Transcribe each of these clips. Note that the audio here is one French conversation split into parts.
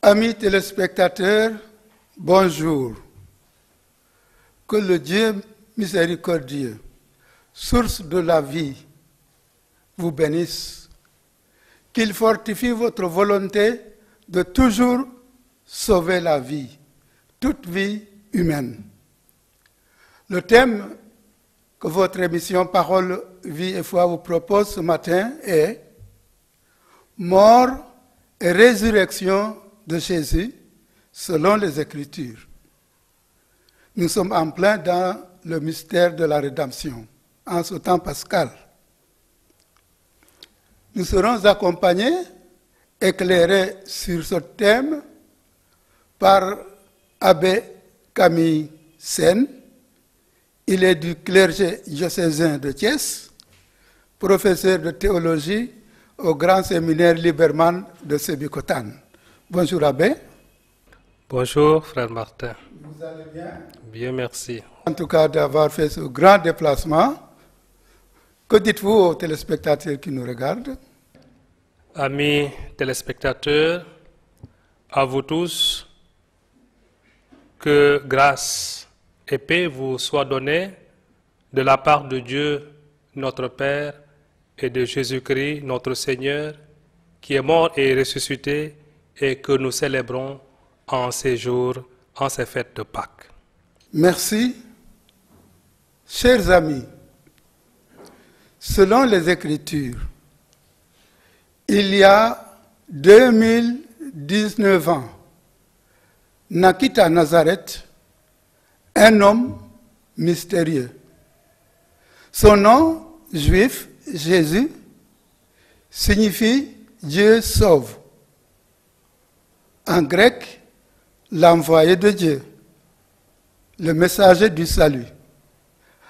Amis téléspectateurs, bonjour. Que le Dieu miséricordieux, source de la vie, vous bénisse. Qu'il fortifie votre volonté de toujours sauver la vie, toute vie humaine. Le thème que votre émission Parole, Vie et Foi vous propose ce matin est « Mort et résurrection de Jésus selon les Écritures ». Nous sommes en plein dans le mystère de la rédemption, en ce temps pascal. Nous serons accompagnés, éclairés sur ce thème par Abbé Camille Sen. Il est du clergé diocésain de Thiès, professeur de théologie au Grand Séminaire Liberman de Sébikotane. Bonjour Abbé. Bonjour frère Martin. Vous allez bien? Bien, merci. En tout cas d'avoir fait ce grand déplacement. Que dites-vous aux téléspectateurs qui nous regardent? Amis téléspectateurs, à vous tous, que grâce et paix vous soient données de la part de Dieu, notre Père, et de Jésus-Christ, notre Seigneur, qui est mort et ressuscité et que nous célébrons en ces jours, en ces fêtes de Pâques. Merci. Chers amis, selon les Écritures, il y a 2019 ans, naquit à Nazareth un homme mystérieux. Son nom, juif, Jésus, signifie Dieu sauve. En grec, l'envoyé de Dieu, le messager du salut.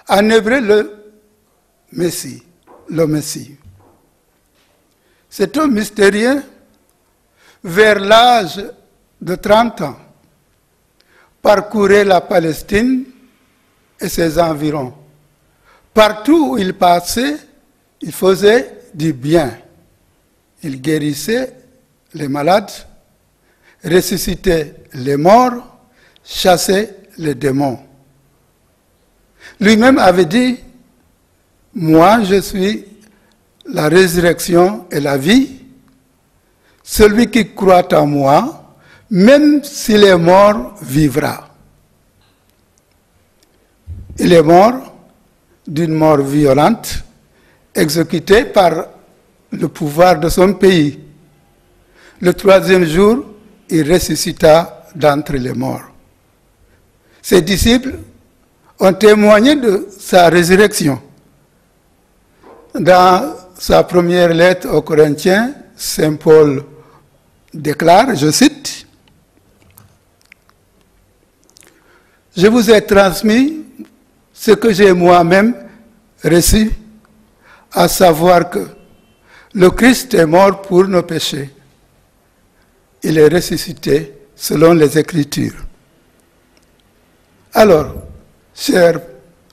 En hébreu, le Messie, le Messie. Cet homme mystérieux, vers l'âge de 30 ans, parcourait la Palestine et ses environs. Partout où il passait, il faisait du bien. Il guérissait les malades, ressuscitait les morts, chassait les démons. Lui-même avait dit, « Moi, je suis la résurrection et la vie. Celui qui croit en moi, même s'il est mort, vivra. » Il est mort d'une mort violente, exécuté par le pouvoir de son pays. Le troisième jour, il ressuscita d'entre les morts. Ses disciples ont témoigné de sa résurrection. Dans sa première lettre aux Corinthiens, saint Paul déclare, je cite, « Je vous ai transmis ce que j'ai moi-même reçu, à savoir que le Christ est mort pour nos péchés. Il est ressuscité selon les Écritures. » Alors, cher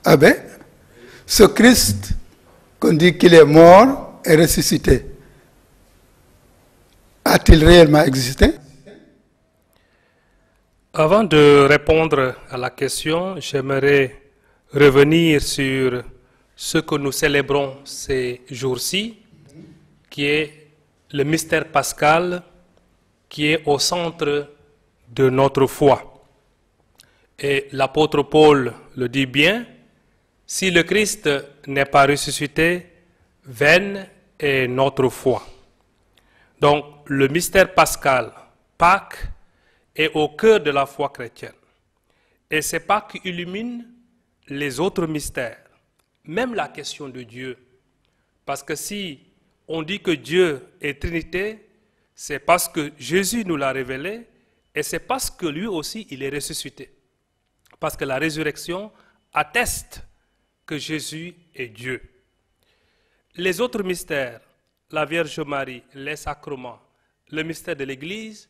abbé, ce Christ qu'on dit qu'il est mort et ressuscité, a-t-il réellement existé? Avant de répondre à la question, j'aimerais revenir sur ce que nous célébrons ces jours-ci, qui est le mystère pascal, qui est au centre de notre foi. Et l'apôtre Paul le dit bien, si le Christ n'est pas ressuscité, vaine est notre foi. Donc le mystère pascal, Pâques, est au cœur de la foi chrétienne. Et c'est Pâques qui illumine les autres mystères, même la question de Dieu. Parce que si on dit que Dieu est Trinité, c'est parce que Jésus nous l'a révélé et c'est parce que lui aussi il est ressuscité. Parce que la résurrection atteste que Jésus est Dieu. Les autres mystères, la Vierge Marie, les sacrements, le mystère de l'Église,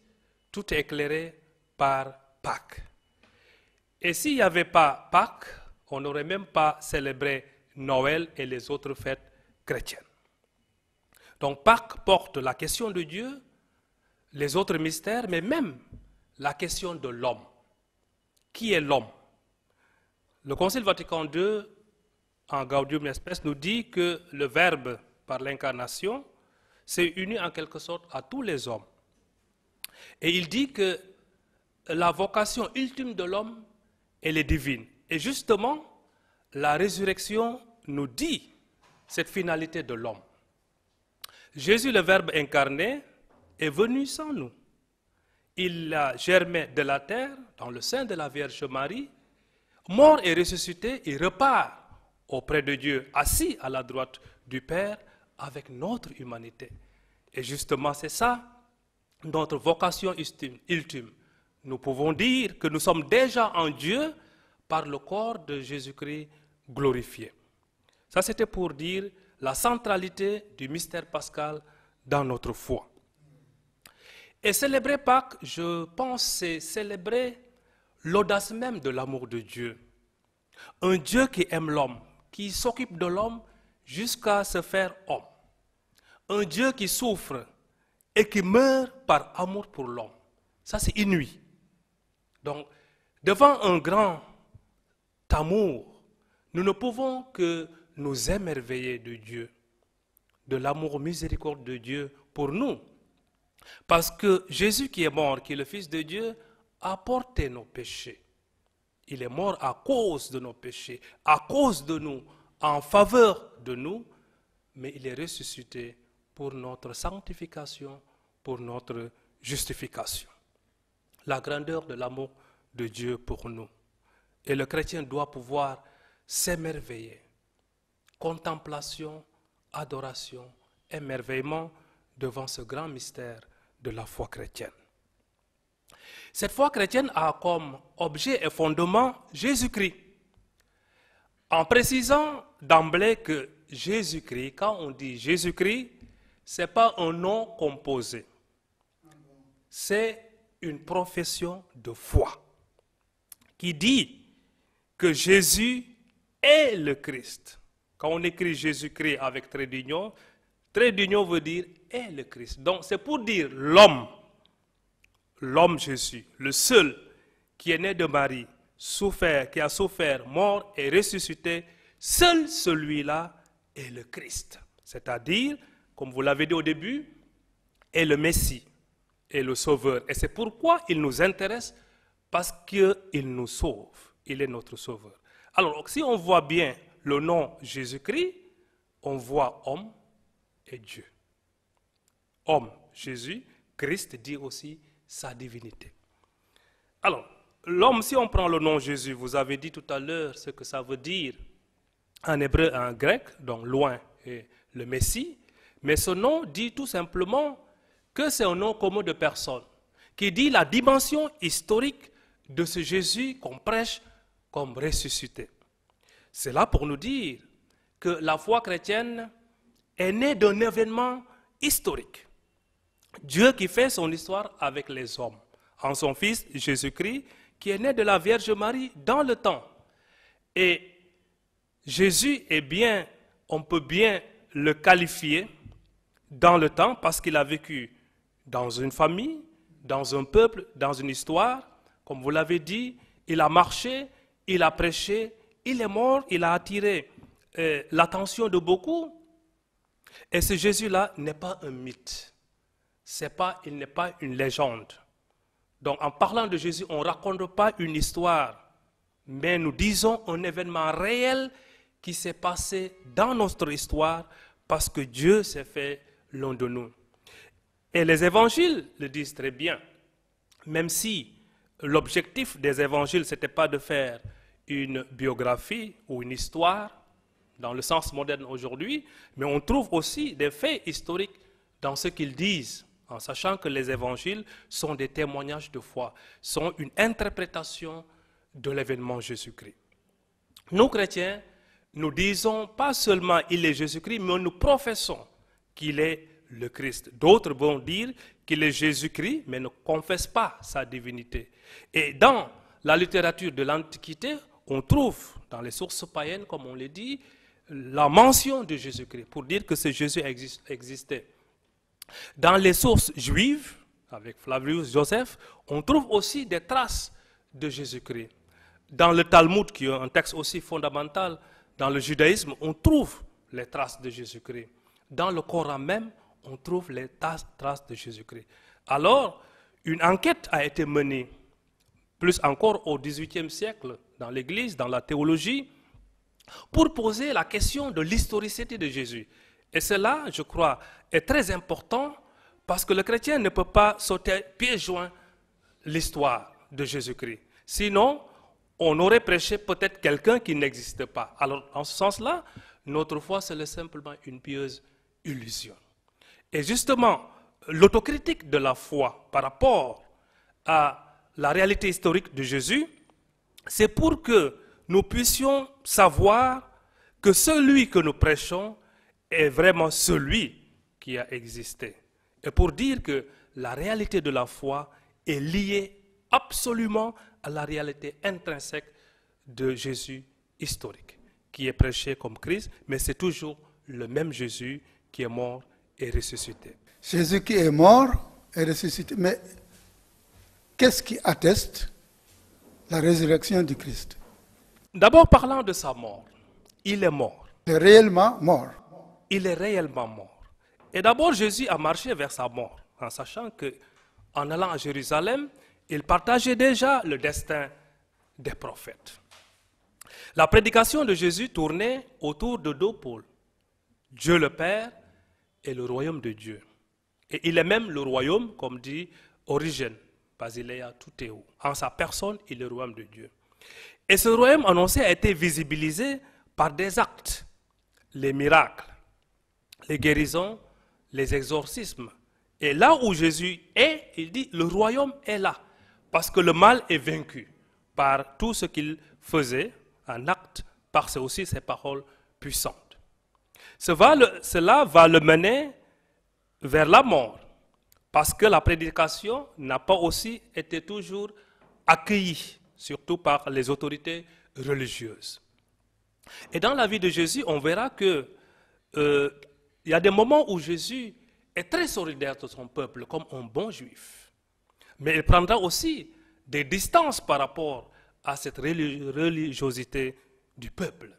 tout est éclairé par Pâques. Et s'il n'y avait pas Pâques, on n'aurait même pas célébré Noël et les autres fêtes chrétiennes. Donc Pâques porte la question de Dieu, les autres mystères, mais même la question de l'homme. Qui est l'homme? Le Concile Vatican II, en Gaudium et Spes, nous dit que le Verbe, par l'incarnation, s'est uni en quelque sorte à tous les hommes. Et il dit que la vocation ultime de l'homme, elle est divine. Et justement, la résurrection nous dit cette finalité de l'homme. Jésus, le Verbe incarné, est venu sans nous. Il a germé de la terre, dans le sein de la Vierge Marie, mort et ressuscité, il repart auprès de Dieu, assis à la droite du Père, avec notre humanité. Et justement, c'est ça, notre vocation ultime. Nous pouvons dire que nous sommes déjà en Dieu par le corps de Jésus-Christ glorifié. Ça, c'était pour dire la centralité du mystère pascal dans notre foi. Et célébrer Pâques, je pense, c'est célébrer l'audace même de l'amour de Dieu. Un Dieu qui aime l'homme, qui s'occupe de l'homme jusqu'à se faire homme. Un Dieu qui souffre et qui meurt par amour pour l'homme. Ça, c'est inouï. Donc, devant un grand amour, nous ne pouvons que nous émerveiller de Dieu, de l'amour miséricordieux de Dieu pour nous. Parce que Jésus qui est mort, qui est le Fils de Dieu, a porté nos péchés. Il est mort à cause de nos péchés, à cause de nous, en faveur de nous, mais il est ressuscité pour notre sanctification, pour notre justification. La grandeur de l'amour de Dieu pour nous. Et le chrétien doit pouvoir s'émerveiller. Contemplation, adoration, émerveillement devant ce grand mystère de la foi chrétienne. Cette foi chrétienne a comme objet et fondement Jésus-Christ. En précisant d'emblée que Jésus-Christ, quand on dit Jésus-Christ, ce n'est pas un nom composé. C'est une profession de foi qui dit que Jésus est le Christ. Quand on écrit Jésus-Christ avec trait d'union veut dire est le Christ. Donc c'est pour dire l'homme Jésus, le seul qui est né de Marie, qui a souffert, mort et ressuscité, seul celui-là est le Christ. C'est-à-dire, comme vous l'avez dit au début, est le Messie, est le Sauveur. Et c'est pourquoi il nous intéresse, parce qu'il nous sauve. Il est notre Sauveur. Alors, si on voit bien le nom Jésus-Christ, on voit homme et Dieu. Homme, Jésus, Christ dit aussi sa divinité. Alors, l'homme, si on prend le nom Jésus, vous avez dit tout à l'heure ce que ça veut dire en hébreu et en grec, donc loin et le Messie, mais ce nom dit tout simplement que c'est un nom commun de personne, qui dit la dimension historique de ce Jésus qu'on prêche comme ressuscité. C'est là pour nous dire que la foi chrétienne est née d'un événement historique. Dieu qui fait son histoire avec les hommes, en son Fils Jésus-Christ, qui est né de la Vierge Marie dans le temps. Et Jésus est bien, on peut bien le qualifier dans le temps parce qu'il a vécu dans une famille, dans un peuple, dans une histoire. Comme vous l'avez dit, il a marché, il a prêché, il est mort, il a attiré l'attention de beaucoup. Et ce Jésus-là n'est pas un mythe. Il n'est pas une légende. Donc en parlant de Jésus, on ne raconte pas une histoire, mais nous disons un événement réel qui s'est passé dans notre histoire parce que Dieu s'est fait l'un de nous. Et les évangiles le disent très bien, même si l'objectif des évangiles, ce n'était pas de faire une biographie ou une histoire, dans le sens moderne aujourd'hui, mais on trouve aussi des faits historiques dans ce qu'ils disent, en sachant que les évangiles sont des témoignages de foi, sont une interprétation de l'événement Jésus-Christ. Nous, chrétiens, nous disons pas seulement il est Jésus-Christ, mais nous professons qu'il est le Christ. D'autres vont dire qu'il est Jésus-Christ, mais ne confessent pas sa divinité. Et dans la littérature de l'Antiquité, on trouve dans les sources païennes, comme on l'a dit, la mention de Jésus-Christ pour dire que ce Jésus existait. Dans les sources juives, avec Flavius Joseph, on trouve aussi des traces de Jésus-Christ. Dans le Talmud, qui est un texte aussi fondamental dans le judaïsme, on trouve les traces de Jésus-Christ. Dans le Coran même, on trouve les traces de Jésus-Christ. Alors, une enquête a été menée, plus encore au XVIIIe siècle, dans l'Église, dans la théologie, pour poser la question de l'historicité de Jésus. Et cela, je crois, est très important parce que le chrétien ne peut pas sauter pieds joints l'histoire de Jésus-Christ. Sinon, on aurait prêché peut-être quelqu'un qui n'existe pas. Alors, en ce sens-là, notre foi, c'est simplement une pieuse illusion. Et justement, l'autocritique de la foi par rapport à la réalité historique de Jésus, c'est pour que nous puissions savoir que celui que nous prêchons est vraiment celui qui a existé. Et pour dire que la réalité de la foi est liée absolument à la réalité intrinsèque de Jésus historique, qui est prêché comme Christ, mais c'est toujours le même Jésus qui est mort et ressuscité. Jésus qui est mort et ressuscité. Mais qu'est-ce qui atteste la résurrection du Christ? D'abord, parlant de sa mort, il est mort. Il est réellement mort. Il est réellement mort. Et d'abord, Jésus a marché vers sa mort, en sachant qu'en allant à Jérusalem, il partageait déjà le destin des prophètes. La prédication de Jésus tournait autour de deux pôles, Dieu le Père et le royaume de Dieu. Et il est même le royaume, comme dit Origène, Basileia Tuteo. En sa personne, il est le royaume de Dieu. Et ce royaume annoncé a été visibilisé par des actes, les miracles, les guérisons, les exorcismes. Et là où Jésus est, il dit, le royaume est là, parce que le mal est vaincu par tout ce qu'il faisait en acte, par aussi ses paroles puissantes. Cela va le mener vers la mort, parce que la prédication n'a pas aussi été toujours accueillie, surtout par les autorités religieuses. Et dans la vie de Jésus, on verra que il y a des moments où Jésus est très solidaire de son peuple, comme un bon juif. Mais il prendra aussi des distances par rapport à cette religiosité du peuple.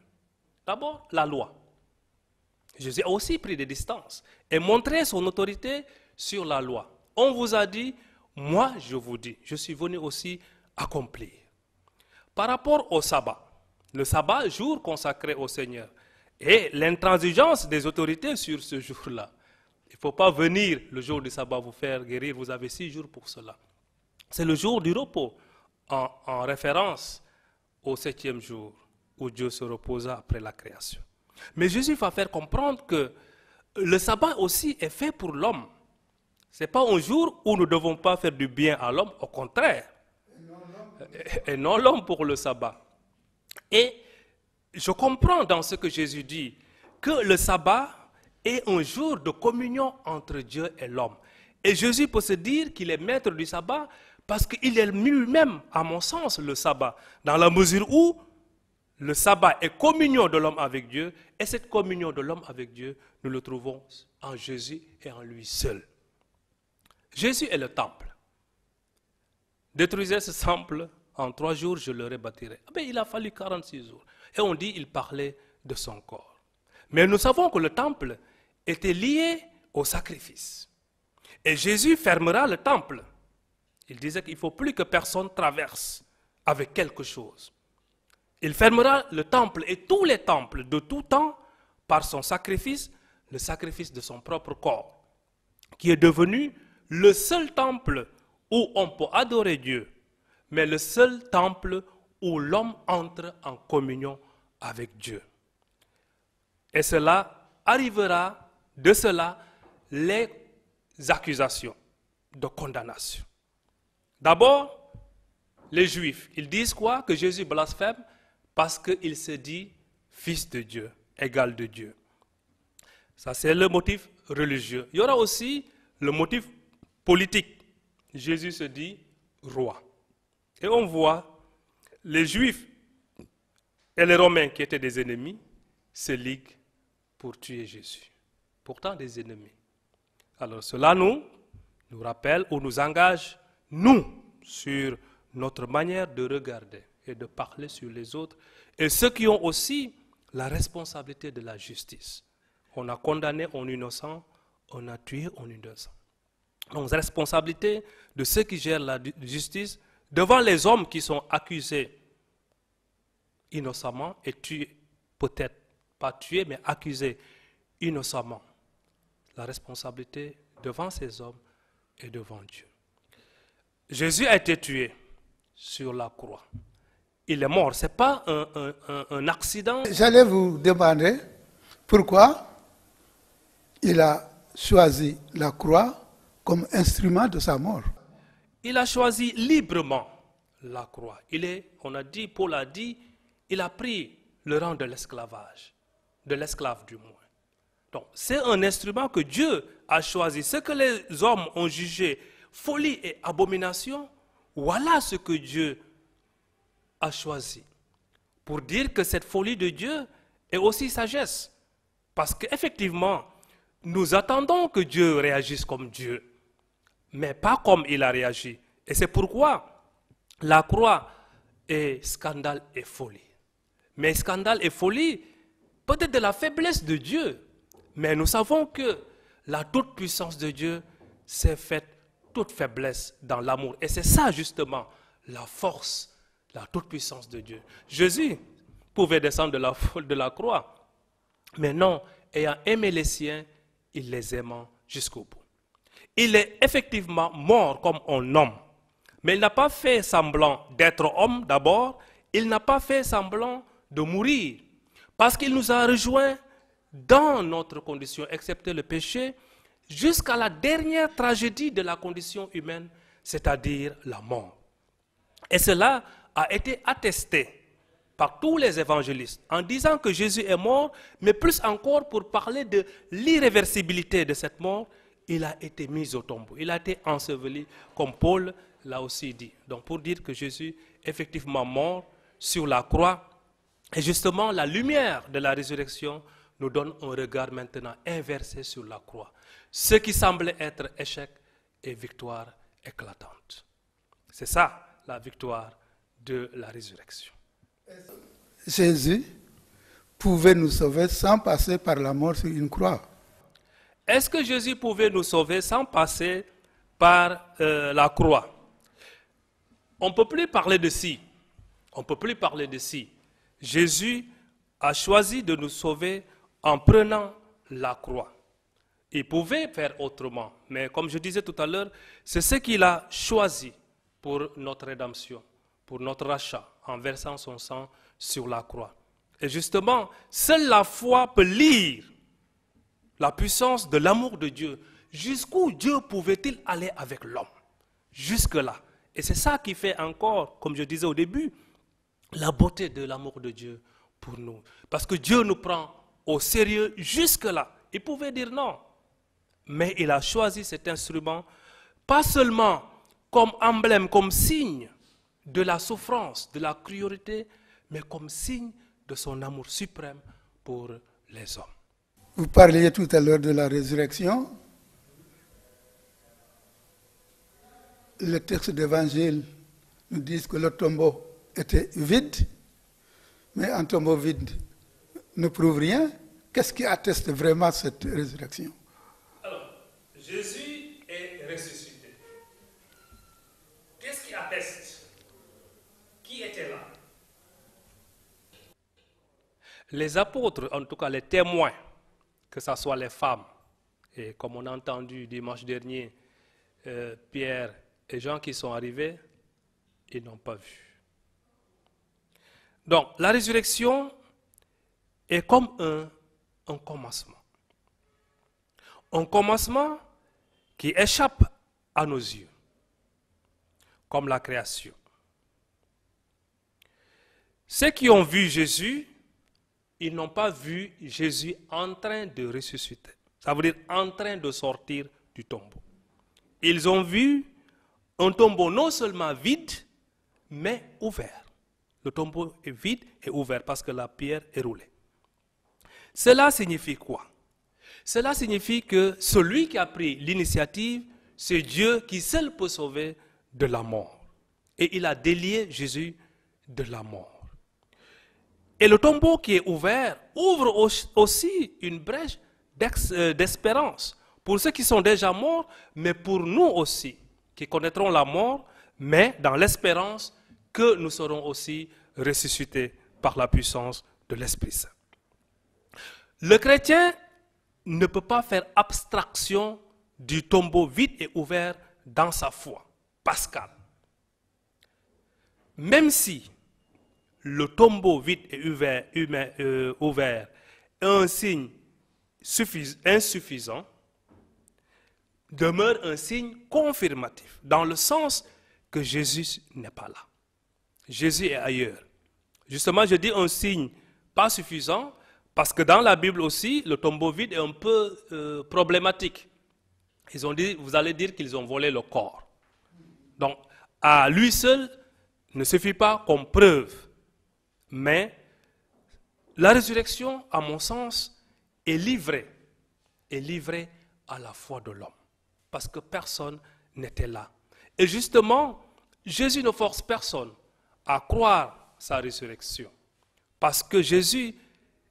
D'abord, la loi. Jésus a aussi pris des distances et montré son autorité sur la loi. On vous a dit, moi je vous dis, je suis venu aussi accomplir. Par rapport au sabbat, le sabbat, jour consacré au Seigneur, et l'intransigeance des autorités sur ce jour-là. Il ne faut pas venir le jour du sabbat vous faire guérir, vous avez 6 jours pour cela. C'est le jour du repos, en référence au 7e jour, où Dieu se reposa après la création. Mais Jésus va faire comprendre que le sabbat aussi est fait pour l'homme. Ce n'est pas un jour où nous ne devons pas faire du bien à l'homme, au contraire. Et non l'homme pour le sabbat. Et je comprends dans ce que Jésus dit que le sabbat est un jour de communion entre Dieu et l'homme. Et Jésus peut se dire qu'il est maître du sabbat parce qu'il est lui-même, à mon sens, le sabbat, dans la mesure où le sabbat est communion de l'homme avec Dieu, et cette communion de l'homme avec Dieu, nous le trouvons en Jésus et en lui seul. Jésus est le temple. Détruisez ce temple, en 3 jours, je le rebâtirai. Mais il a fallu 46 jours. Et on dit qu'il parlait de son corps. Mais nous savons que le temple était lié au sacrifice. Et Jésus fermera le temple. Il disait qu'il ne faut plus que personne traverse avec quelque chose. Il fermera le temple et tous les temples de tout temps par son sacrifice, le sacrifice de son propre corps, qui est devenu le seul temple où on peut adorer Dieu, mais le seul temple où l'homme entre en communion avec Dieu. Et cela arrivera, de cela, les accusations de condamnation. D'abord, les Juifs, ils disent quoi? Que Jésus blasphème parce qu'il se dit fils de Dieu, égal de Dieu. Ça, c'est le motif religieux. Il y aura aussi le motif politique. Jésus se dit roi. Et on voit les Juifs et les Romains qui étaient des ennemis se liguent pour tuer Jésus. Pourtant des ennemis. Alors cela nous nous rappelle ou nous engage, nous, sur notre manière de regarder et de parler sur les autres, et ceux qui ont aussi la responsabilité de la justice. On a condamné un innocent, on a tué un innocent. Donc, la responsabilité de ceux qui gèrent la justice devant les hommes qui sont accusés innocemment et tués, peut-être pas tués, mais accusés innocemment. La responsabilité devant ces hommes et devant Dieu. Jésus a été tué sur la croix. Il est mort. Ce n'est pas un accident. J'allais vous demander pourquoi il a choisi la croix comme instrument de sa mort. Il a choisi librement la croix. On a dit, Paul a dit, il a pris le rang de l'esclavage, de l'esclave du moins. Donc, c'est un instrument que Dieu a choisi. Ce que les hommes ont jugé folie et abomination, voilà ce que Dieu a choisi. Pour dire que cette folie de Dieu est aussi sagesse. Parce qu'effectivement, nous attendons que Dieu réagisse comme Dieu, mais pas comme il a réagi. Et c'est pourquoi la croix est scandale et folie. Mais scandale et folie, peut-être de la faiblesse de Dieu. Mais nous savons que la toute-puissance de Dieu s'est faite toute faiblesse dans l'amour. Et c'est ça justement la force, la toute-puissance de Dieu. Jésus pouvait descendre de la croix, mais non, ayant aimé les siens, il les aimant jusqu'au bout. Il est effectivement mort comme un homme, mais il n'a pas fait semblant d'être homme d'abord, il n'a pas fait semblant de mourir, parce qu'il nous a rejoints dans notre condition, excepté le péché, jusqu'à la dernière tragédie de la condition humaine, c'est-à-dire la mort. Et cela a été attesté par tous les évangélistes en disant que Jésus est mort, mais plus encore pour parler de l'irréversibilité de cette mort, il a été mis au tombeau, il a été enseveli, comme Paul l'a aussi dit. Donc pour dire que Jésus est effectivement mort sur la croix, et justement la lumière de la résurrection nous donne un regard maintenant inversé sur la croix. Ce qui semblait être échec et victoire éclatante. C'est ça la victoire de la résurrection. Jésus pouvait nous sauver sans passer par la mort sur une croix. Est-ce que Jésus pouvait nous sauver sans passer par la croix? On ne peut plus parler de si. On ne peut plus parler de si. Jésus a choisi de nous sauver en prenant la croix. Il pouvait faire autrement, mais comme je disais tout à l'heure, c'est ce qu'il a choisi pour notre rédemption, pour notre rachat, en versant son sang sur la croix. Et justement, seule la foi peut lire la puissance de l'amour de Dieu. Jusqu'où Dieu pouvait-il aller avec l'homme? Jusque-là. Et c'est ça qui fait encore, comme je disais au début, la beauté de l'amour de Dieu pour nous. Parce que Dieu nous prend au sérieux jusque-là. Il pouvait dire non. Mais il a choisi cet instrument, pas seulement comme emblème, comme signe de la souffrance, de la cruauté, mais comme signe de son amour suprême pour les hommes. Vous parliez tout à l'heure de la résurrection. Le texte d'évangile nous dit que le tombeau était vide, mais un tombeau vide ne prouve rien. Qu'est-ce qui atteste vraiment cette résurrection? Alors, Jésus est ressuscité. Qu'est-ce qui atteste? Qui était là? Les apôtres, en tout cas les témoins, que ce soit les femmes, et comme on a entendu dimanche dernier, Pierre et Jean qui sont arrivés, ils n'ont pas vu. Donc, la résurrection est comme un commencement. Un commencement qui échappe à nos yeux, comme la création. Ceux qui ont vu Jésus, ils n'ont pas vu Jésus en train de ressusciter. Ça veut dire en train de sortir du tombeau. Ils ont vu un tombeau non seulement vide, mais ouvert. Le tombeau est vide et ouvert parce que la pierre est roulée. Cela signifie quoi? Cela signifie que celui qui a pris l'initiative, c'est Dieu qui seul peut sauver de la mort. Et il a délié Jésus de la mort. Et le tombeau qui est ouvert ouvre aussi une brèche d'espérance pour ceux qui sont déjà morts, mais pour nous aussi, qui connaîtront la mort, mais dans l'espérance que nous serons aussi ressuscités par la puissance de l'Esprit Saint. Le chrétien ne peut pas faire abstraction du tombeau vide et ouvert dans sa foi pascale. Même si le tombeau vide et ouvert est un signe insuffisant, demeure un signe confirmatif, dans le sens que Jésus n'est pas là. Jésus est ailleurs. Justement, je dis un signe pas suffisant, parce que dans la Bible aussi, le tombeau vide est un peu problématique. Ils ont dit, vous allez dire qu'ils ont volé le corps. Donc, à lui seul, ne suffit pas comme preuve. Mais la résurrection, à mon sens, est livrée à la foi de l'homme. Parce que personne n'était là. Et justement, Jésus ne force personne à croire sa résurrection. Parce que Jésus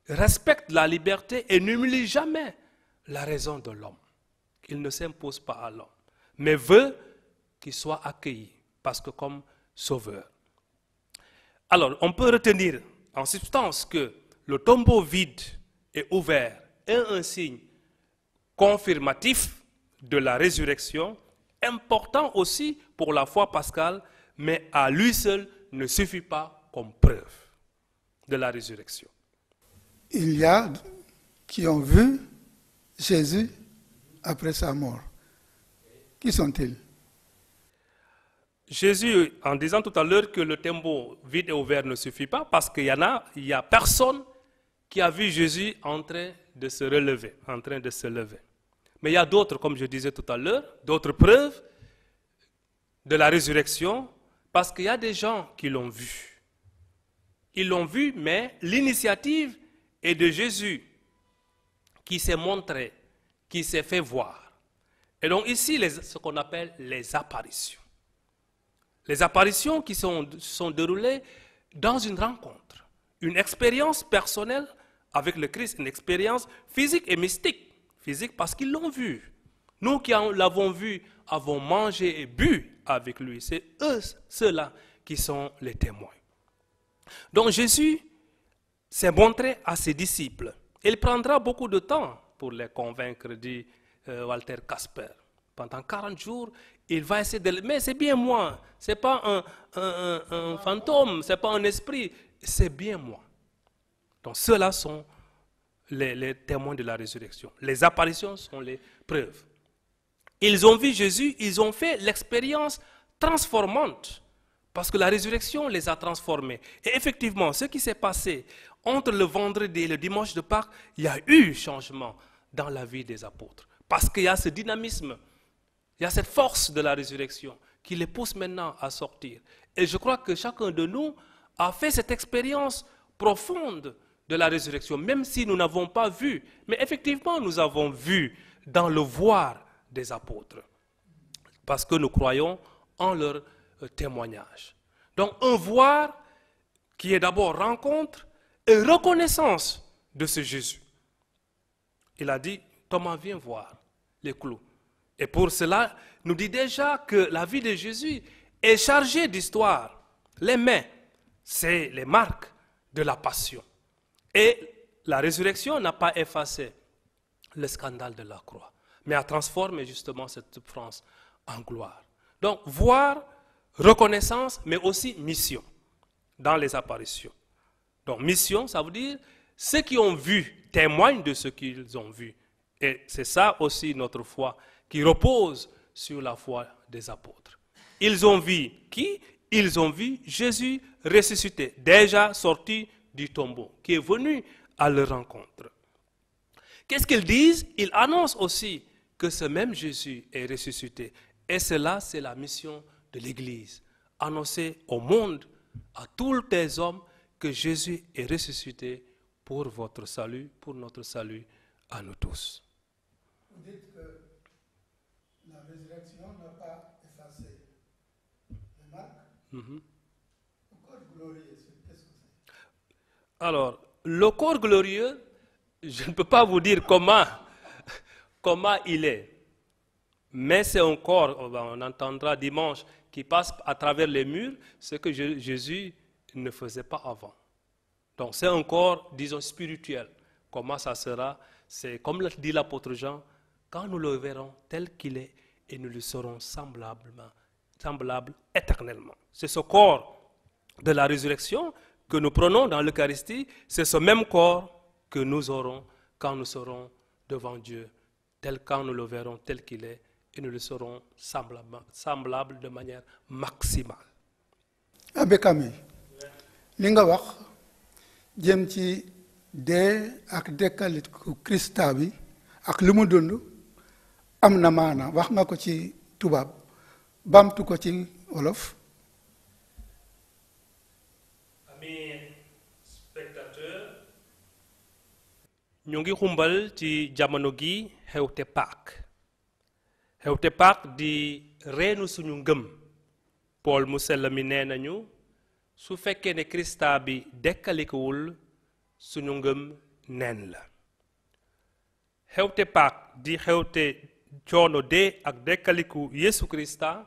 respecte la liberté et n'humilie jamais la raison de l'homme. Il ne s'impose pas à l'homme, mais veut qu'il soit accueilli, parce que comme sauveur. Alors, on peut retenir en substance que le tombeau vide et ouvert est un signe confirmatif de la résurrection, important aussi pour la foi pascale, mais à lui seul ne suffit pas comme preuve de la résurrection. Il y a qui ont vu Jésus après sa mort. Qui sont-ils? Jésus, en disant tout à l'heure que le tombeau vide et ouvert ne suffit pas, parce qu'il y a personne qui a vu Jésus en train de se relever, en train de se lever. Mais il y a d'autres, comme je disais tout à l'heure, d'autres preuves de la résurrection, parce qu'il y a des gens qui l'ont vu. Ils l'ont vu, mais l'initiative est de Jésus qui s'est montré, qui s'est fait voir. Et donc ici, ce qu'on appelle les apparitions. Les apparitions qui sont déroulées dans une rencontre, une expérience personnelle avec le Christ, une expérience physique et mystique. Physique parce qu'ils l'ont vu. Nous qui l'avons vu, avons mangé et bu avec lui. C'est eux, ceux-là, qui sont les témoins. Donc Jésus s'est montré à ses disciples. Il prendra beaucoup de temps pour les convaincre, dit Walter Casper. Pendant 40 jours, il va essayer de... Mais c'est bien moi, ce n'est pas un fantôme, ce n'est pas un esprit, c'est bien moi. Donc ceux-là sont les témoins de la résurrection. Les apparitions sont les preuves. Ils ont vu Jésus, ils ont fait l'expérience transformante, parce que la résurrection les a transformés. Et effectivement, ce qui s'est passé entre le vendredi et le dimanche de Pâques, il y a eu changement dans la vie des apôtres. Parce qu'il y a ce dynamisme, il y a cette force de la résurrection qui les pousse maintenant à sortir. Et je crois que chacun de nous a fait cette expérience profonde de la résurrection, même si nous n'avons pas vu. Mais effectivement, nous avons vu dans le voir des apôtres, parce que nous croyons en leur témoignage. Donc un voir qui est d'abord rencontre et reconnaissance de ce Jésus. Il a dit, Thomas, viens voir les clous. Et pour cela, nous dit déjà que la vie de Jésus est chargée d'histoire. Les mains, c'est les marques de la passion. Et la résurrection n'a pas effacé le scandale de la croix, mais a transformé justement cette souffrance en gloire. Donc, voir, reconnaissance, mais aussi mission dans les apparitions. Donc, mission, ça veut dire ceux qui ont vu témoignent de ce qu'ils ont vu. Et c'est ça aussi notre foi, qui repose sur la foi des apôtres. Ils ont vu qui? Ils ont vu Jésus ressuscité, déjà sorti du tombeau, qui est venu à leur rencontre. Qu'est-ce qu'ils disent? Ils annoncent aussi que ce même Jésus est ressuscité. Et cela, c'est la mission de l'Église. Annoncer au monde, à tous les hommes, que Jésus est ressuscité pour votre salut, pour notre salut à nous tous. Vous dites que la résurrection Alors, le corps glorieux, je ne peux pas vous dire comment il est. Mais c'est un corps, on entendra dimanche, qui passe à travers les murs, ce que Jésus ne faisait pas avant. Donc c'est un corps, disons, spirituel. Comment ça sera? C'est comme l'a dit l'apôtre Jean, quand nous le verrons tel qu'il est, et nous lui serons semblables éternellement. C'est ce corps de la résurrection que nous prenons dans l'Eucharistie, c'est ce même corps que nous aurons quand nous serons devant Dieu, quand nous le verrons tel qu'il est, et nous le serons semblables de manière maximale. Abbé Camille, li nga wax jëm ci dee ak dekkaliku Krista bi ak li mu dund am na maana wax nga ko ci tubaab bamtu ko ci wolof. Amis spectateurs, ñu ngi xumbal ci jamono gi xewte Pâques di reenu suñu ngëm. Paul mu sell mi nee nañu su fekkee ne Krista bi dekkalikuwul suñu ngëm neen la. xewte Pâques di xewte coono dee ak dekkaliku Yesu Krista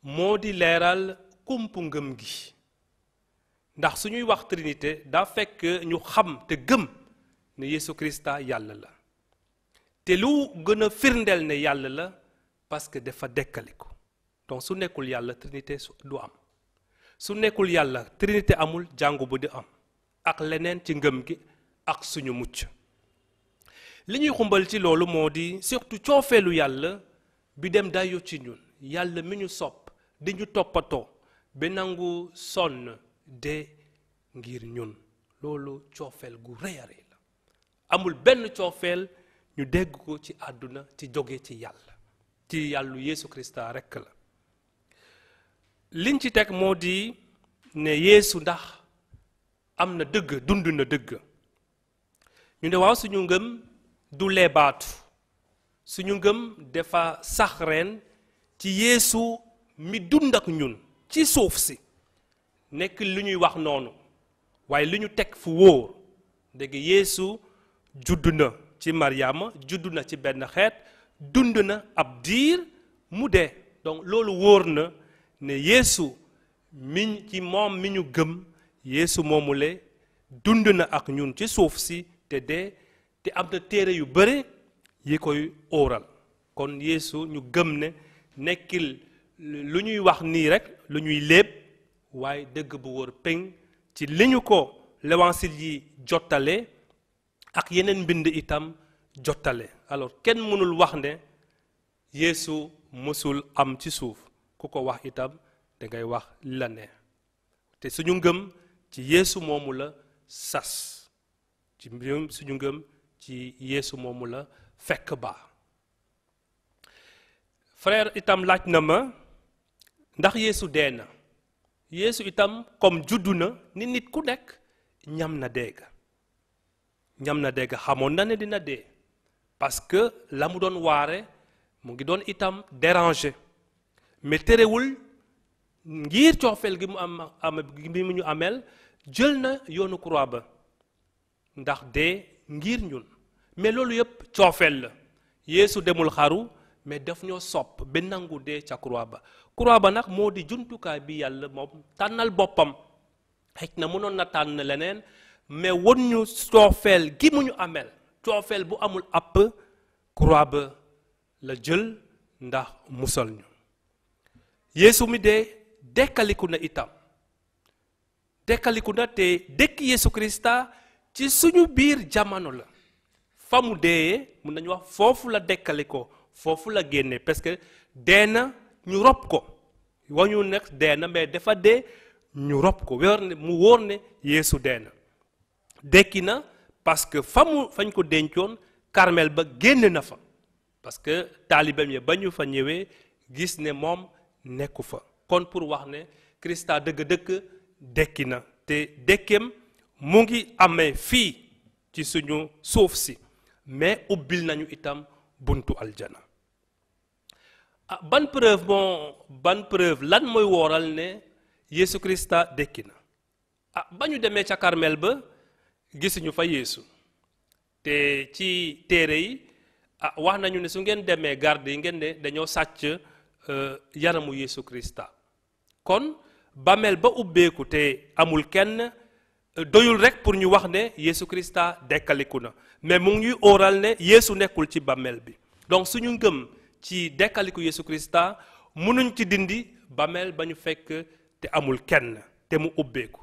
moo di leeral kumpu ngëm gi. ndax suñuy wax Trinité daa fekk ñu xam te gëm ne Yesu Krista yàlla la. te lu gën a firndeel ne yàlla la parce que dafa dekkaliku. donc su nekkul yàlla Trinité du am. su nekkul yàlla Trinité amul jàngu bu di am. ak leneen ci ngëm gi ak suñu mucc. li ñuy xumbal ci loolu moo di surtout coofeelu yàlla bi dem dayo ci ñun. yàlla mi ñu sopp di ñu toppatoo ba nangu sonn de ngir ñun. loolu coofeel gu rëy a rëy la. amul benn coofeel ñu dégg ko ci àdduna ci jóge ci yàlla. ci yàllu Yesu Krista rekk la. liñ ci teg moo di ne Yeesu ndax am na dëgg dund na dëgg. ñu ne waaw suñu ngëm du leebaatu. suñu ngëm dafa sax ren ci Yeesu mi dund ak ñun ci suuf si. nekk li ñuy wax noonu. waaye li ñu teg fu wóor. dégg Yeesu judd na ci Mariama judd na ci benn xeet dund na ab diir mu dee. donc loolu wóor na ne Yeesu mi ci moom mi ñu gëm Yeesu moomule dund na ak ñun ci suuf si te dee te am na téere yu bare yi koy óoral. kon Yeesu ñu gëm ne nekkil lu ñuy wax nii rek lu ñuy léeb waaye dëgg bu wóor péng ci li ñu ko l'évangile yi jottale ak yeneen mbind itam jottale. alors kenn mënul wax ne Yeesu mësul am ci suuf. ku ko wax itam dangay wax li la neex. te suñu ngëm ci Yeesu moomu la sas. suñu ngëm ci Yeesu moomu la fekk baax. frère itam laaj na ma ndax Yeesu dee na. Yeesu itam comme juddu na ni nit ku nekk ñam na dégg. xamoon na ne dina dee. parce que la mu doon waare mu ngi doon itam déranger. mais terewul ngir coofeel gi mu ñu amel jël na yoonu croix ba ndax dee ngir ñun. mais loolu yëpp coofeel la. Yeesu demul xaru mais daf ñoo sopp ba nangu dee ca croix ba. croix ba nag moo di jumtukaay bi yàlla moom tànnal boppam. xëy na mënoon na tànn leneen mais won ñu coofeel gi mu ñu amel. coofeel bu amul àpp croix ba la jël ndax musal ñu. Yeesu mi dee dekkaliku na itam. dekkaliku na te dekk Yeesu Krista ci suñu biir jamono la. fa mu dee mun nañu wax foofu la dekkalikoo foofu la génne parce que dee na ñu rob ko. wañu nekk dee na mais dafa dee ñu rob ko mu wóor ne Yeesu dee na. dekki na parce que fañ ko dencoon Karmel ba génn na fa. parce que taalibeem ya ba ñu fa ñëwee gis ne moom nekku fa. kon pour wax ne Krista dëgg-dëgg dekki na te dekkeem mu ngi amee fii ci suñu suuf si mais ubbil nañu itam buntu aljana. ah ban preuve lan mooy wooral ne Yeesu Krista dekki na ah ba ñu demee ca Karmel ba gisuñu fa Yeesu te ci téere yi ah wax nañu ne su ngeen demee garde yi ngeen ne dañoo sàcc yaramu Yeesu Krista kon bàmmeel ba ubbeeku te amul kenn doyul rek pour ñu wax ne Yeesu Krista dekkaliku na mais mu ngi ñuy óoral ne Yeesu nekkul ci bàmmeel bi donc suñu ngëm ci dekkaliku Yeesu Krista mënuñ ci dindi bàmmeel ba ñu fekk te amul kenn te mu ubbeeku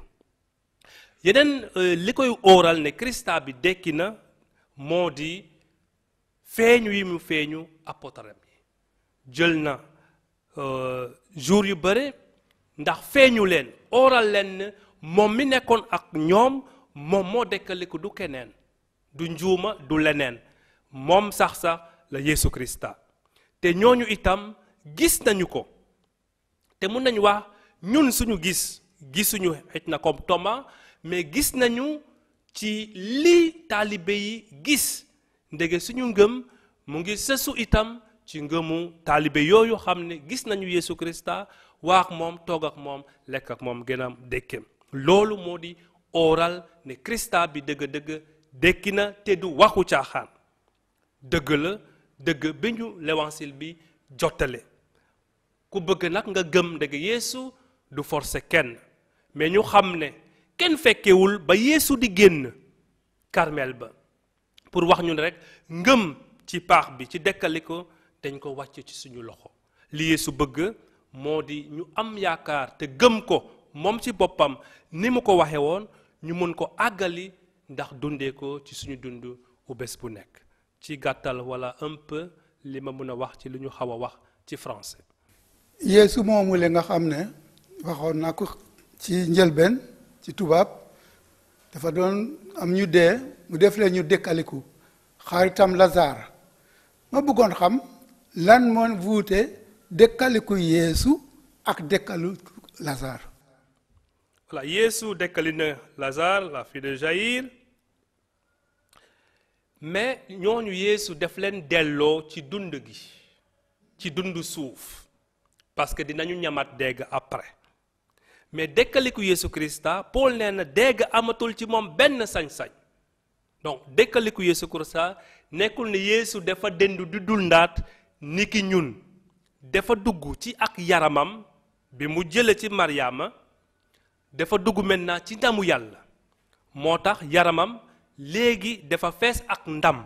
yeneen li koy óoral ne Krista bi dekki na moo di feeñu yi mu feeñu apôtaram yi jël na jour yu bare ndax feeñu leen óoral leen ne moom mi nekkoon ak ñoom moom moo dekkaliku du keneen du njuuma du leneen moom sax la Yeesu Krista te ñooñu itam gis nañu ko te mun nañu wax ñun suñu gisuñu xëj na comme Thomas mais gis nañu ci li taalibe yi gis ndege suñu ngëm mu ngi sësu itam ci ngëmu taalibe yooyu xam ne gis nañu Yeesu Krista waa ak moom toog ak moom lekk ak moom gën a dekkem loolu moo di oral ne Krista bi dëgg-dëgg dekki na te du waxu caaxaan dëgg la dëgg bi ñu l'évangile bi jottale ku bëgg nag nga gëm ndege Yeesu du forcer kenn mais ñu xam ne kenn fekkewul ba Yeesu di génn Karmel ba pour wax ñu ne rek ngëm ci paax bi ci dekkali ko dañ ko wàcc ci suñu loxo li Yeesu bëgg moo di ñu am yaakaar te gëm ko moom ci boppam ni mu ko waxe woon ñu mën ko àggali ndax dundee ko ci suñu dund bu bés bu nekk ci gàttal wala un peu li ma mën a wax ci li ñu xaw a wax ci français. Yeesu moomu le nga xam ne waxoon naa ko ci njëlbeen ci tubaab dafa doon am ñu dee mu def leen ñu dekkaliku xaritam Lazare ma bëggoon xam lan moo wuute dekkaliku Yeesu ak dekkaliku Lazare. Voilà, Yeesu dekkali na Lazare la fille de Jaïr mais ñooñu Yeesu def leen delloo ci dund gi ci dundu suuf parce que dinañu ñamat dégg après mais dekkaliku Yeesu Krista Paul nee na dégg amatul ci moom benn sañ-sañ donc dekkaliku Yeesu Krista nekkul ne Yeesu dafa dendu di dundaat ni ki ñun dafa dugg ci ak yaramam bi mu jële ci Mariama dafa dugg maintenant ci ndamu yàlla moo tax yaramam léegi dafa fees ak ndam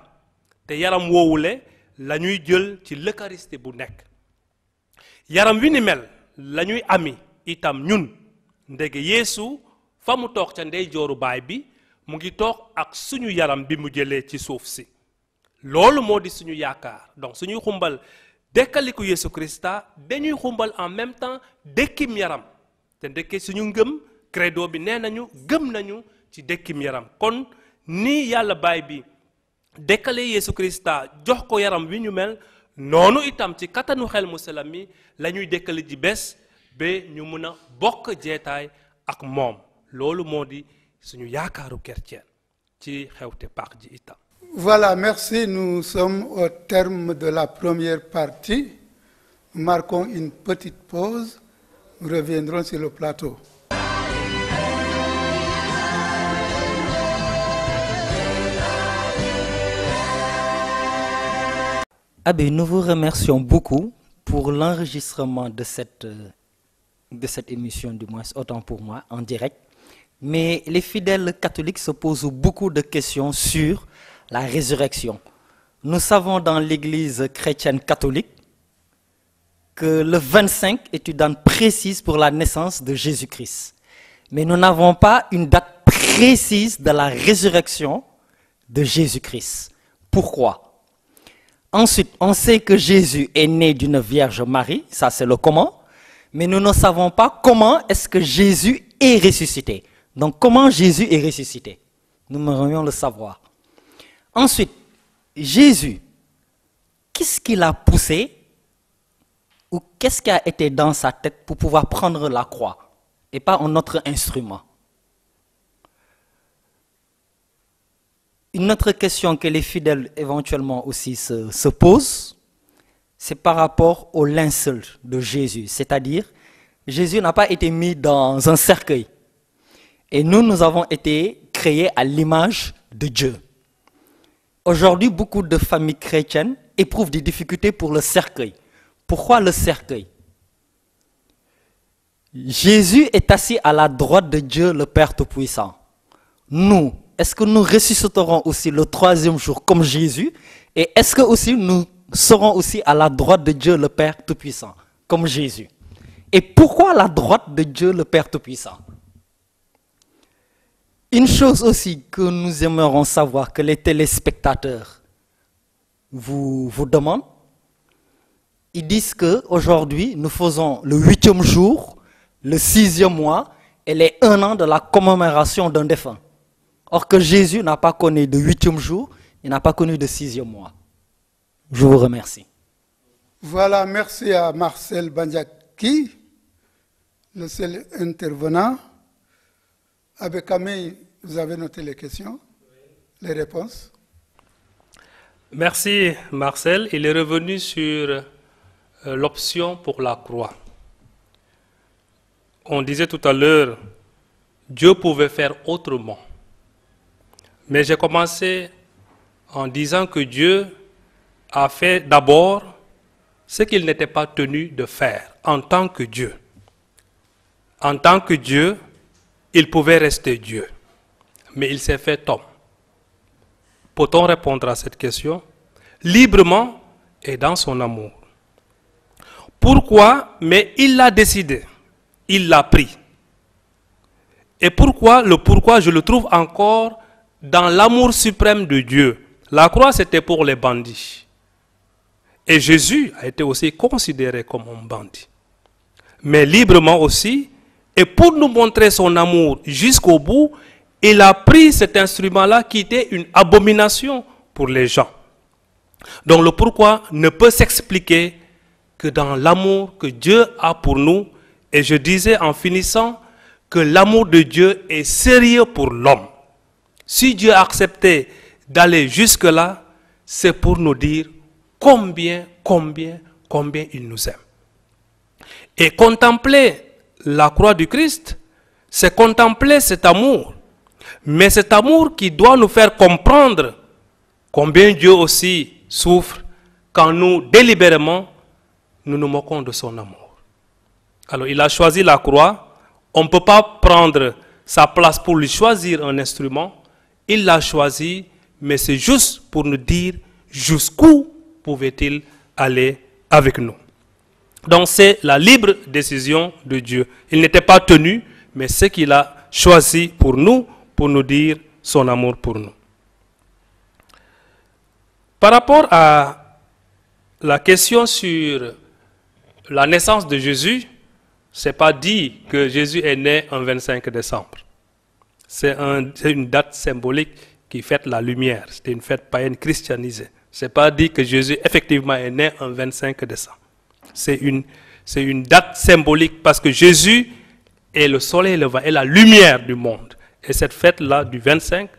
te yaram woowule la ñuy jël ci l'Eucharistie bu nekk yaram wi ni mel la ñuy ami itam ñun ndege Yeesu fa mu toog ca ndeyjooru baay bi mu ngi toog ak suñu yaram bi mu jëlee ci suuf si loolu moo di suñu yaakaar donc suñuy xumbal dekkaliku Yeesu Krista dañuy xumbal en même temps dekkim yaram te ndekke suñu ngëm credo bi nee nañu gëm nañu ci dekkim yaram kon ni yàlla baay bi dekkale Yeesu Krista jox ko yaram wi ñu mel noonu itam ci kattanu xel mu sell mi la ñuy dekkale ji bés ba ñu mën a bokk jeetaay ak moom loolu moo di suñu yaakaaru chrétien ci xewte Pâques ji itam. Voilà, merci. Nous sommes au terme de la première partie. Nous marquons une petite pause. Nous reviendrons sur le plateau. Abbé, nous vous remercions beaucoup pour l'enregistrement de cette émission, du moins autant pour moi, en direct. Mais les fidèles catholiques se posent beaucoup de questions sur la résurrection. Nous savons dans l'Église chrétienne catholique que le 25 est une date précise pour la naissance de Jésus-Christ. Mais nous n'avons pas une date précise de la résurrection de Jésus-Christ. Pourquoi ? Ensuite, on sait que Jésus est né d'une Vierge Marie, ça c'est le comment, mais nous ne savons pas comment est-ce que Jésus est ressuscité. Donc comment Jésus est ressuscité? Nous aimerions le savoir. Ensuite, Jésus, qu'est-ce qui l'a poussé ou qu'est-ce qui a été dans sa tête pour pouvoir prendre la croix et pas un autre instrument? Une autre question que les fidèles éventuellement aussi se posent, c'est par rapport au linceul de Jésus. C'est-à-dire, Jésus n'a pas été mis dans un cercueil. Et nous avons été créés à l'image de Dieu. Aujourd'hui, beaucoup de familles chrétiennes éprouvent des difficultés pour le cercueil. Pourquoi le cercueil? Jésus est assis à la droite de Dieu, le Père Tout-Puissant. Nous, est-ce que nous ressusciterons aussi le troisième jour comme Jésus? Et est-ce que aussi nous serons aussi à la droite de Dieu, le Père Tout-Puissant, comme Jésus? Et pourquoi à la droite de Dieu, le Père Tout-Puissant? Une chose aussi que nous aimerions savoir, que les téléspectateurs vous demandent, ils disent qu'aujourd'hui, nous faisons le 8e jour, le 6e mois et les 1 an de la commémoration d'un défunt. Or que Jésus n'a pas connu de 8e jour, il n'a pas connu de 6e mois. Je vous remercie. Voilà, merci à Marcel Bandiaki, le seul intervenant. Abbé Camille, vous avez noté les questions, les réponses? Merci Marcel. Il est revenu sur l'option pour la croix. On disait tout à l'heure, Dieu pouvait faire autrement. Mais j'ai commencé en disant que Dieu a fait d'abord ce qu'il n'était pas tenu de faire en tant que Dieu. En tant que Dieu, il pouvait rester Dieu, mais il s'est fait homme. Peut-on répondre à cette question? Librement et dans son amour. Pourquoi? Mais il l'a décidé, il l'a pris. Et pourquoi? Le pourquoi, je le trouve encore dans l'amour suprême de Dieu. La croix, c'était pour les bandits. Et Jésus a été aussi considéré comme un bandit. Mais librement aussi, et pour nous montrer son amour jusqu'au bout, il a pris cet instrument-là qui était une abomination pour les gens. Donc le pourquoi ne peut s'expliquer que dans l'amour que Dieu a pour nous. Et je disais en finissant que l'amour de Dieu est sérieux pour l'homme. Si Dieu a accepté d'aller jusque-là, c'est pour nous dire combien il nous aime. Et contempler la croix du Christ, c'est contempler cet amour. Mais cet amour qui doit nous faire comprendre combien Dieu aussi souffre quand nous, délibérément, nous nous moquons de son amour. Alors, il a choisi la croix. On ne peut pas prendre sa place pour lui choisir un instrument. Il l'a choisi, mais c'est juste pour nous dire jusqu'où pouvait-il aller avec nous. Donc c'est la libre décision de Dieu. Il n'était pas tenu, mais ce qu'il a choisi pour nous dire son amour pour nous. Par rapport à la question sur la naissance de Jésus, ce n'est pas dit que Jésus est né un 25 décembre. C'est une date symbolique qui fête la lumière. C'était une fête païenne christianisée. Ce n'est pas dit que Jésus effectivement est né un 25 décembre. C'est une date symbolique parce que Jésus est le soleil levant, est la lumière du monde. Et cette fête-là du 25,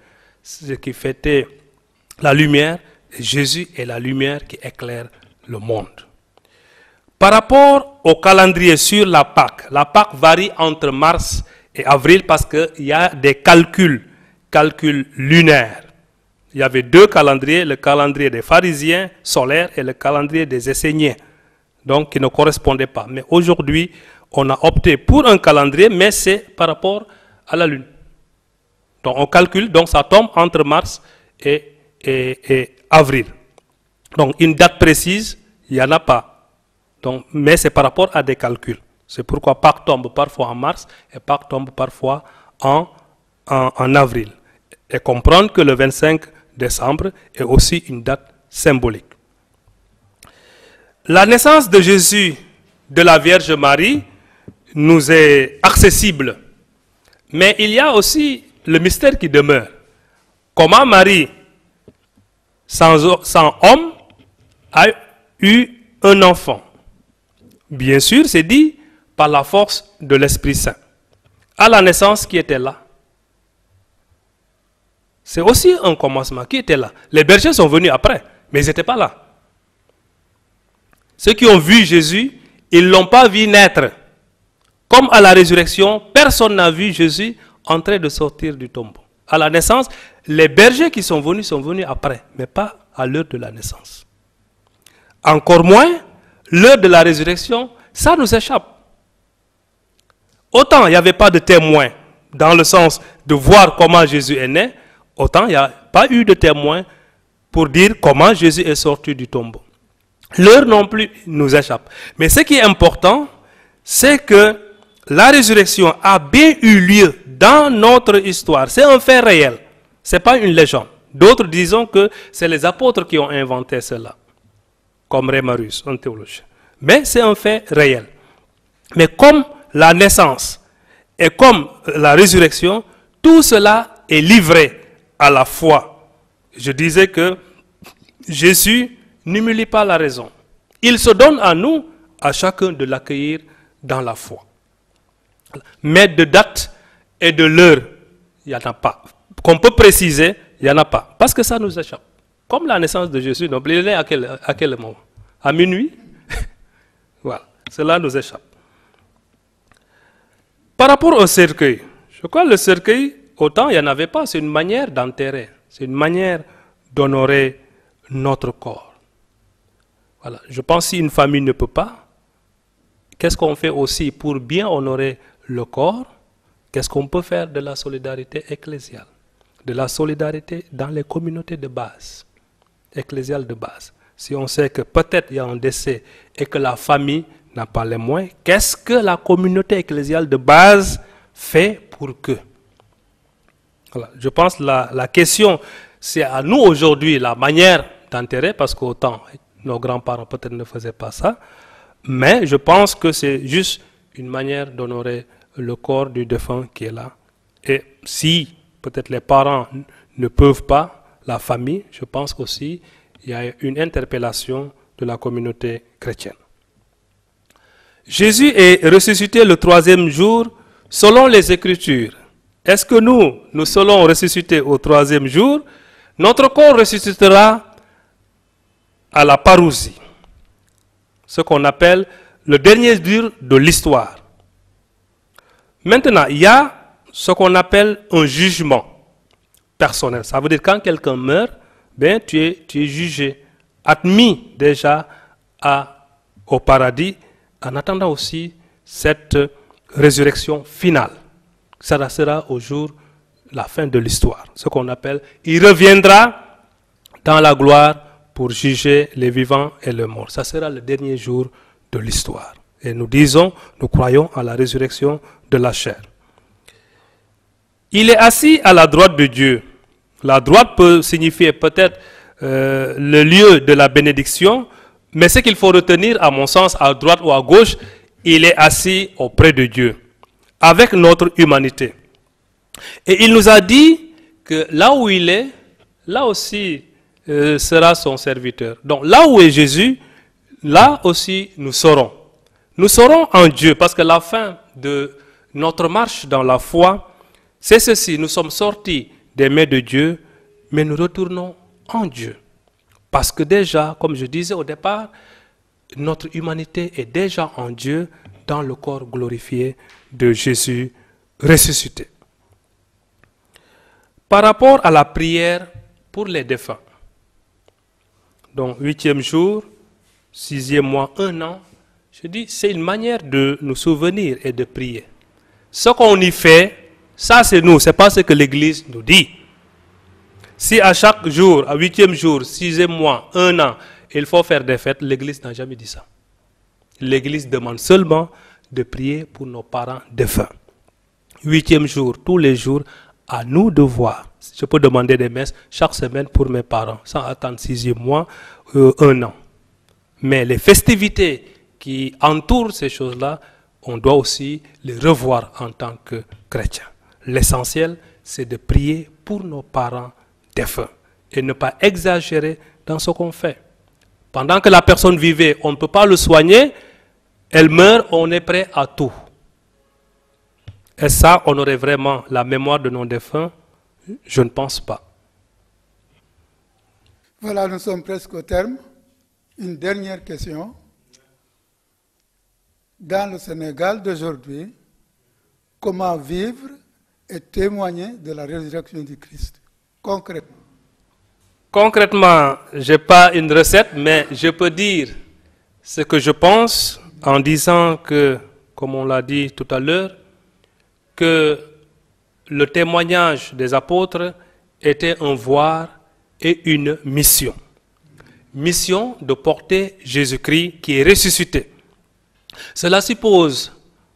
c'est ce qui fêtait la lumière. Et Jésus est la lumière qui éclaire le monde. Par rapport au calendrier sur la Pâque varie entre mars et avril parce qu'il y a des calculs lunaires. Il y avait 2 calendriers, le calendrier des pharisiens solaires et le calendrier des Esséniens, donc qui ne correspondaient pas. Mais aujourd'hui, on a opté pour un calendrier, mais c'est par rapport à la Lune. Donc on calcule, donc ça tombe entre mars et avril. Donc une date précise, il n'y en a pas. Donc, mais c'est par rapport à des calculs. C'est pourquoi Pâques tombe parfois en mars et Pâques tombe parfois en avril. Et comprendre que le 25 décembre est aussi une date symbolique. La naissance de Jésus de la Vierge Marie nous est accessible. Mais il y a aussi le mystère qui demeure. Comment Marie, sans homme, a eu un enfant? Bien sûr, c'est dit par la force de l'Esprit Saint. À la naissance, qui était là? C'est aussi un commencement. Qui était là? Les bergers sont venus après, mais ils n'étaient pas là. Ceux qui ont vu Jésus, ils ne l'ont pas vu naître. Comme à la résurrection, personne n'a vu Jésus en train de sortir du tombeau. À la naissance, les bergers qui sont venus après, mais pas à l'heure de la naissance. Encore moins, l'heure de la résurrection, ça nous échappe. Autant il n'y avait pas de témoin dans le sens de voir comment Jésus est né, autant il n'y a pas eu de témoin pour dire comment Jésus est sorti du tombeau. L'heure non plus nous échappe. Mais ce qui est important, c'est que la résurrection a bien eu lieu dans notre histoire. C'est un fait réel. Ce n'est pas une légende. D'autres disons que c'est les apôtres qui ont inventé cela, comme Rémarus, un théologien. Mais c'est un fait réel. Mais comme la naissance et comme la résurrection, tout cela est livré à la foi. Je disais que Jésus n'humilie pas la raison. Il se donne à nous, à chacun, de l'accueillir dans la foi. Mais de date et de l'heure, il n'y en a pas. Qu'on peut préciser, il n'y en a pas. Parce que ça nous échappe. Comme la naissance de Jésus, donc il est né à quel moment? À minuit? Voilà, cela nous échappe. Par rapport au cercueil, je crois que le cercueil, autant il n'y en avait pas, c'est une manière d'enterrer, c'est une manière d'honorer notre corps. Voilà. Je pense que si une famille ne peut pas, qu'est-ce qu'on fait aussi pour bien honorer le corps? Qu'est-ce qu'on peut faire de la solidarité ecclésiale? De la solidarité dans les communautés de base, ecclésiales de base. Si on sait que peut-être il y a un décès et que la famille n'a pas les moyens, qu'est-ce que la communauté ecclésiale de base fait pour que? Voilà. Je pense que la question, c'est à nous aujourd'hui la manière d'enterrer, parce qu'autant nos grands-parents peut-être ne faisaient pas ça, mais je pense que c'est juste une manière d'honorer le corps du défunt qui est là. Et si peut-être les parents ne peuvent pas, la famille, je pense aussi il y a une interpellation de la communauté chrétienne. Jésus est ressuscité le 3e jour selon les Écritures. Est-ce que nous serons ressuscités au 3e jour? Notre corps ressuscitera à la parousie, ce qu'on appelle le dernier jour de l'histoire. Maintenant, il y a ce qu'on appelle un jugement personnel. Ça veut dire quand quelqu'un meurt, ben, tu es jugé, admis déjà au paradis, en attendant aussi cette résurrection finale. Ça sera au jour la fin de l'histoire. Ce qu'on appelle, il reviendra dans la gloire pour juger les vivants et les morts. Ça sera le dernier jour de l'histoire. Et nous croyons à la résurrection de la chair. Il est assis à la droite de Dieu. La droite peut signifier peut-être le lieu de la bénédiction, mais ce qu'il faut retenir, à mon sens, à droite ou à gauche, il est assis auprès de Dieu, avec notre humanité. Et il nous a dit que là où il est, là aussi sera son serviteur. Donc là où est Jésus, là aussi nous serons. Nous serons en Dieu, parce que la fin de notre marche dans la foi, c'est ceci, nous sommes sortis des mains de Dieu, mais nous retournons en Dieu. Parce que déjà, comme je disais au départ, notre humanité est déjà en Dieu dans le corps glorifié de Jésus ressuscité. Par rapport à la prière pour les défunts, donc 8e jour, 6e mois, 1 an, je dis c'est une manière de nous souvenir et de prier. Ce qu'on y fait, ça c'est nous, ce n'est pas ce que l'Église nous dit. Si à chaque jour, à 8e jour, 6e mois, 1 an, il faut faire des fêtes, l'Église n'a jamais dit ça. L'Église demande seulement de prier pour nos parents défunts. 8e jour, tous les jours, à nous de voir. Je peux demander des messes chaque semaine pour mes parents, sans attendre 6e mois, 1 an. Mais les festivités qui entourent ces choses-là, on doit aussi les revoir en tant que chrétiens. L'essentiel, c'est de prier pour nos parents défunts et ne pas exagérer dans ce qu'on fait. Pendant que la personne vivait, on ne peut pas le soigner, elle meurt, on est prêt à tout. Et ça, on aurait vraiment la mémoire de nos défunts? Je ne pense pas. Voilà, nous sommes presque au terme. Une dernière question. dans le Sénégal d'aujourd'hui, comment vivre et témoigner de la résurrection du Christ, concrètement. Concrètement, je n'ai pas une recette, mais je peux dire ce que je pense en disant que, comme on l'a dit tout à l'heure, que le témoignage des apôtres était un voir et une mission. Mission de porter Jésus-Christ qui est ressuscité. Cela suppose,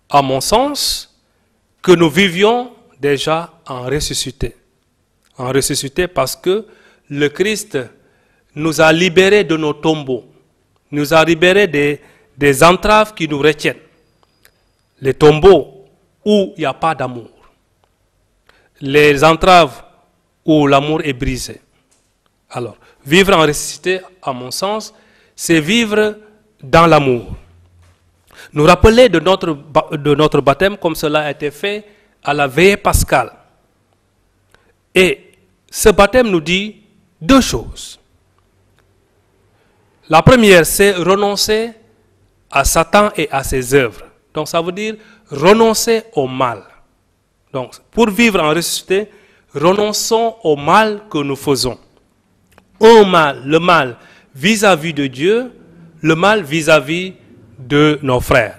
à mon sens, que nous vivions déjà en ressuscité. En ressuscité parce que le Christ nous a libérés de nos tombeaux, nous a libérés des entraves qui nous retiennent. Les tombeaux où il n'y a pas d'amour. Les entraves où l'amour est brisé. Alors, vivre en ressuscité, à mon sens, c'est vivre dans l'amour. Nous rappeler de notre baptême comme cela a été fait à la veillée pascale. Et ce baptême nous dit deux choses. La première, c'est renoncer à Satan et à ses œuvres. Donc ça veut dire renoncer au mal. Donc pour vivre en ressuscité, renonçons au mal que nous faisons. Un mal, le mal vis-à-vis de Dieu, le mal vis-à-vis de nos frères.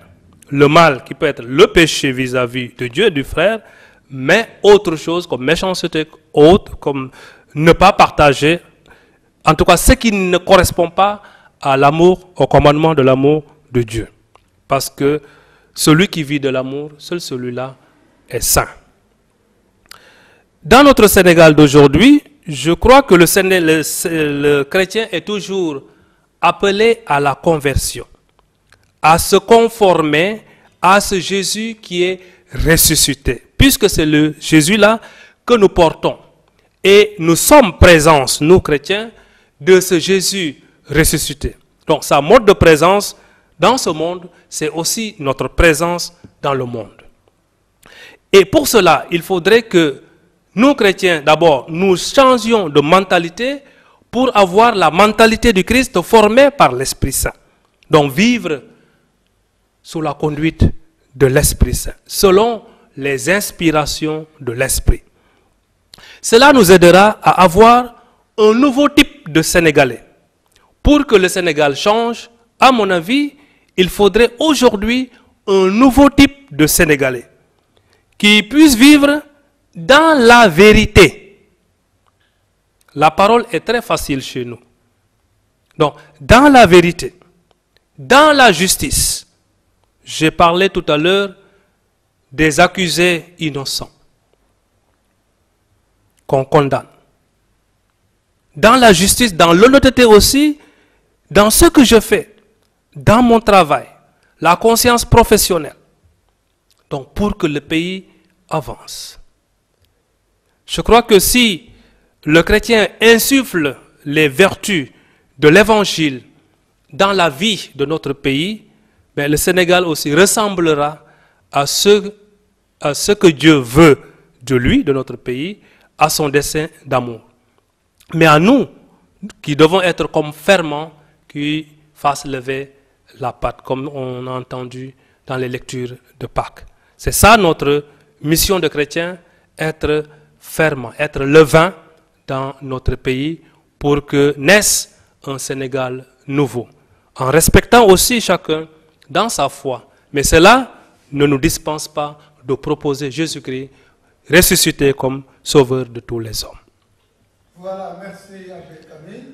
Le mal qui peut être le péché vis-à-vis de Dieu et du frère, mais autre chose comme méchanceté, autre comme ne pas partager, en tout cas ce qui ne correspond pas à l'amour, au commandement de l'amour de Dieu. Parce que celui qui vit de l'amour, seul celui-là est saint. Dans notre Sénégal d'aujourd'hui, je crois que le chrétien est toujours appelé à la conversion, à se conformer à ce Jésus qui est ressuscité, puisque c'est le Jésus-là que nous portons. Et nous sommes présents, nous chrétiens, de ce Jésus ressuscité. Donc sa mode de présence dans ce monde, c'est aussi notre présence dans le monde. Et pour cela, il faudrait que nous chrétiens, d'abord, nous changions de mentalité pour avoir la mentalité du Christ formée par l'Esprit Saint. Donc vivre sous la conduite de l'Esprit Saint, selon les inspirations de l'Esprit. Cela nous aidera à avoir un nouveau type de Sénégalais. Pour que le Sénégal change, à mon avis, il faudrait aujourd'hui un nouveau type de Sénégalais qui puisse vivre dans la vérité. La parole est très facile chez nous. Donc, dans la vérité, dans la justice. J'ai parlé tout à l'heure des accusés innocents qu'on condamne. Dans la justice, dans l'honnêteté aussi, dans ce que je fais, dans mon travail, la conscience professionnelle. Donc, pour que le pays avance. Je crois que si le chrétien insuffle les vertus de l'évangile dans la vie de notre pays, ben le Sénégal aussi ressemblera à ce que Dieu veut de lui, de notre pays, à son dessein d'amour. Mais à nous, qui devons être comme ferments, qui fassent lever la patte, comme on a entendu dans les lectures de Pâques. C'est ça notre mission de chrétien, être fermant, être levain dans notre pays pour que naisse un Sénégal nouveau, en respectant aussi chacun dans sa foi. Mais cela ne nous dispense pas de proposer Jésus-Christ ressuscité comme sauveur de tous les hommes. Voilà, merci Abbé Camille.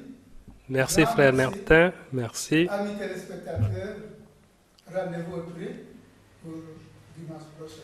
Merci frère Martin, merci. Amis téléspectateurs, rendez-vous au prix pour dimanche prochain.